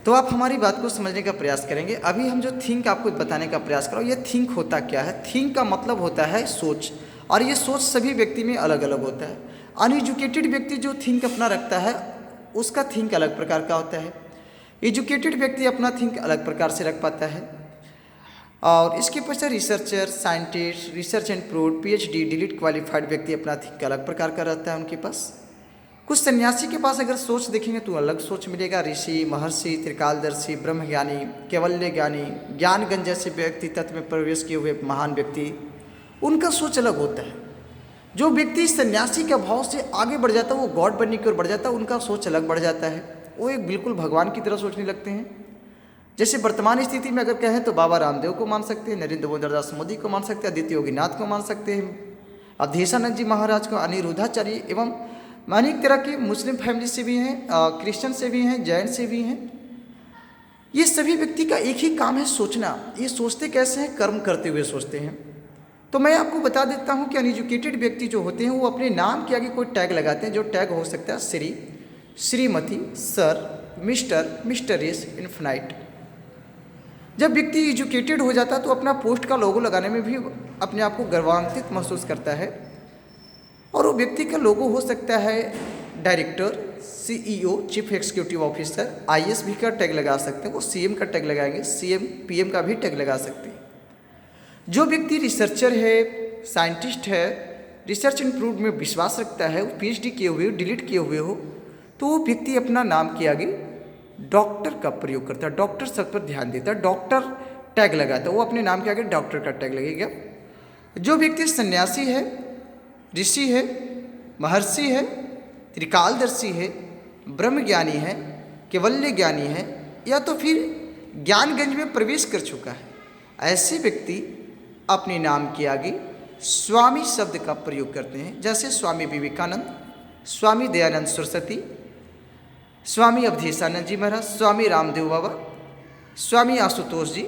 तो आप हमारी बात को समझने का प्रयास करेंगे। अभी हम जो थिंक आपको बताने का प्रयास करो, ये थिंक होता क्या है। थिंक का मतलब होता है सोच, और ये सोच सभी व्यक्ति में अलग अलग होता है। अनएजुकेटेड व्यक्ति जो थिंक अपना रखता है उसका थिंक अलग प्रकार का होता है। एजुकेटेड व्यक्ति अपना थिंक अलग प्रकार से रख पाता है। और इसके पश्चात researcher, scientist, research and prove, PhD, delete qualified व्यक्ति अपना थिंक अलग प्रकार का रहता है उनके पास। कुछ सन्यासी के पास अगर सोच देखेंगे तो अलग सोच मिलेगा। ऋषि, महर्षि, त्रिकालदर्शी, ब्रह्मज्ञानी, केवल्य ज्ञानी, ज्ञानगंज जैसे व्यक्ति, तत्व में प्रवेश किए हुए महान व्यक्ति, उनका सोच अलग होता है। जो व्यक्ति सन्यासी के भाव से आगे बढ़ जाता है, वो गॉड बनने की ओर बढ़ जाता है, उनका सोच अलग बढ़ जाता है। वो एक बिल्कुल भगवान की तरह सोचने लगते हैं। जैसे वर्तमान स्थिति में अगर कहें तो बाबा रामदेव को मान सकते हैं, नरेंद्र दास मोदी को मान सकते हैं, आदित्य योगीनाथ को मान सकते हैं, अवधेशानंद जी महाराज को, अनिरुद्धाचार्य, एवं अनेक तरह के मुस्लिम फैमिली से भी हैं, क्रिश्चियन से भी हैं, जैन से भी हैं। ये सभी व्यक्ति का एक ही काम है सोचना। ये सोचते कैसे हैं? कर्म करते हुए सोचते हैं। तो मैं आपको बता देता हूँ कि अनएजुकेटेड व्यक्ति जो होते हैं वो अपने नाम के आगे कोई टैग लगाते हैं, जो टैग हो सकता है Shri, Shrimati, sir, mister, mistress, infinite. जब व्यक्ति एजुकेटेड हो जाता है तो अपना पोस्ट का लोगो लगाने में भी अपने आप को गर्वान्वित महसूस करता है। और वो व्यक्ति का लोगो हो सकता है director, CEO, chief executive officer, IAS भी का टैग लगा सकते हैं, वो CM का टैग लगाएंगे, CM PM का भी टैग लगा सकते हैं। जो व्यक्ति रिसर्चर है, साइंटिस्ट है, रिसर्च एंड प्रूव में विश्वास रखता है, वो PhD किए हुए हो, डिलीट किए हुए हो, तो वो व्यक्ति अपना नाम के आगे डॉक्टर का प्रयोग करता है, डॉक्टर शब्द पर ध्यान देता है, डॉक्टर टैग लगाता है, वो अपने नाम के आगे डॉक्टर का टैग लगेगा। जो व्यक्ति सन्यासी है, ऋषि है, महर्षि है, त्रिकालदर्शी है, ब्रह्मज्ञानी है, केवल्य ज्ञानी है, या तो फिर ज्ञानगंज में प्रवेश कर चुका है, ऐसे व्यक्ति अपने नाम के आगे स्वामी शब्द का प्रयोग करते हैं। जैसे स्वामी विवेकानंद, स्वामी दयानंद सरस्वती, स्वामी अवधेशानंद जी महाराज, स्वामी रामदेव बाबा, स्वामी आशुतोष जी,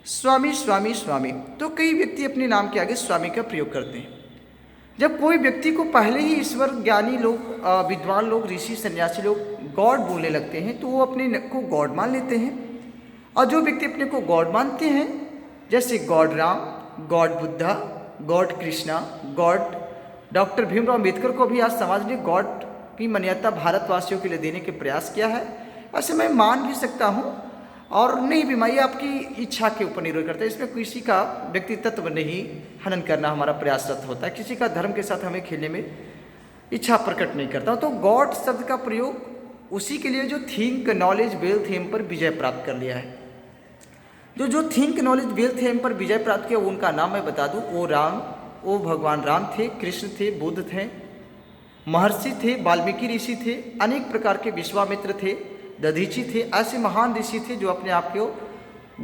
स्वामी स्वामी स्वामी। तो कई व्यक्ति अपने नाम के आगे स्वामी का प्रयोग करते हैं। जब कोई व्यक्ति को पहले ही ईश्वर, ज्ञानी लोग, विद्वान लोग, ऋषि, सन्यासी लोग गॉड बोलने लगते हैं तो वो अपने को गॉड मान लेते हैं। और जो व्यक्ति अपने को गॉड मानते हैं, जैसे God Ram, God Buddha, God Krishna, God doctor Bhimrao Ambedkar को भी आज समाज ने गॉड की मान्यता भारतवासियों के लिए देने के प्रयास किया है। ऐसे मैं मान भी सकता हूँ और नहीं भी, मैं ये आपकी इच्छा के ऊपर निर्भर करता है। इसमें किसी का व्यक्तित्व नहीं हनन करना हमारा प्रयासरत होता है, किसी का धर्म के साथ हमें खेलने में इच्छा प्रकट नहीं करता। तो गॉड शब्द का प्रयोग उसी के लिए जो थिंक नॉलेज वेल्थ एम पर विजय प्राप्त कर लिया है। जो थिंक नॉलेज वेल्थ एम पर विजय प्राप्त किया, उनका नाम मैं बता दूं, वो भगवान राम थे, कृष्ण थे, बुद्ध थे, महर्षि थे, वाल्मीकि ऋषि थे, अनेक प्रकार के विश्वामित्र थे, दधीची थे। ऐसे महान ऋषि थे जो अपने आप को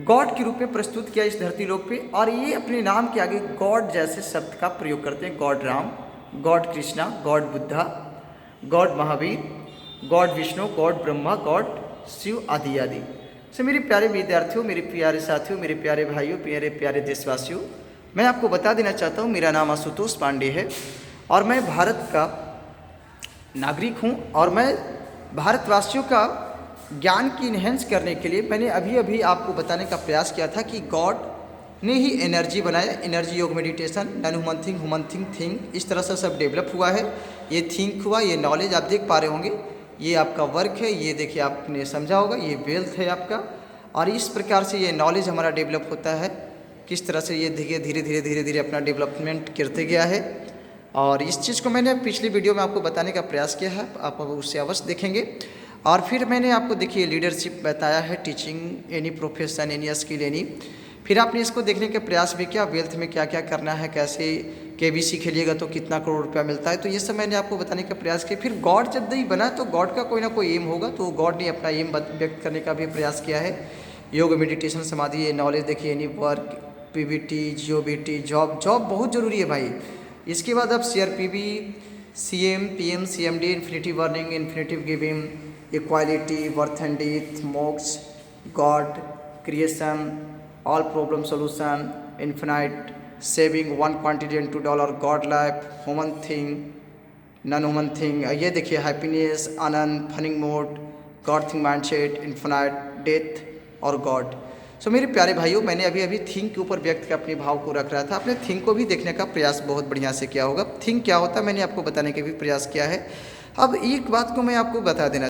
गॉड के रूप में प्रस्तुत किया इस धरती लोक पे, और ये अपने नाम के आगे गॉड जैसे शब्द का प्रयोग करते हैं। God Ram, god Krishna, god Buddha, god Mahavir, god Vishnu, god Brahma, god Shiv, आदि आदि। सो मेरे प्यारे विद्यार्थियों, मेरे प्यारे साथियों, मेरे प्यारे भाइयों, मेरे प्यारे देशवासियों, मैं आपको बता देना चाहता हूँ, मेरा नाम आशुतोष पांडे है और मैं भारत का नागरिक हूँ। और मैं भारतवासियों का ज्ञान की इन्हेंस करने के लिए मैंने अभी आपको बताने का प्रयास किया था कि गॉड ने ही एनर्जी बनाया। एनर्जी योग meditation, non human thing, human thing, thing, इस तरह से सब डेवलप हुआ है। ये थिंक हुआ, ये नॉलेज आप देख पा रहे होंगे, ये आपका वर्क है, ये देखिए आपने समझा होगा, ये वेल्थ है आपका। और इस प्रकार से ये नॉलेज हमारा डेवलप होता है, किस तरह से ये धीरे धीरे अपना डेवलपमेंट करते गया है। और इस चीज़ को मैंने पिछली वीडियो में आपको बताने का प्रयास किया है, आप उससे अवश्य देखेंगे। और फिर मैंने आपको देखिए लीडरशिप बताया है, teaching, any profession, any skill, any. फिर आपने इसको देखने का प्रयास भी किया, वेल्थ में क्या क्या करना है, कैसे KBC खेलिएगा तो कितना करोड़ रुपया मिलता है, तो ये सब मैंने आपको बताने का प्रयास किया। फिर गॉड जब नहीं बना तो गॉड का कोई ना कोई एम होगा, तो गॉड ने अपना एम व्यक्त करने का भी प्रयास किया है। योग, मेडिटेशन, समाधि, ये नॉलेज देखिए, any work, PBT, GOBT, job बहुत ज़रूरी है भाई। इसके बाद अब CRPB, CM, PM, CMD, infinitive earning, infinitive giving, equality, birth and death, moksha, God, creation, all problem solution, infinite, saving, one quantity and $2, God life, human thing, non human thing, ये देखिए happiness, आनंद, funning mode, God think mindset, infinite, death और God. So मेरे प्यारे भाइयों, मैंने अभी अभी थिंक के ऊपर व्यक्त के अपने भाव को रख रहा था। आपने थिंक को भी देखने का प्रयास बहुत बढ़िया से किया होगा। थिंक क्या होता है मैंने आपको बताने का भी प्रयास किया है। अब एक बात को मैं आपको बता देना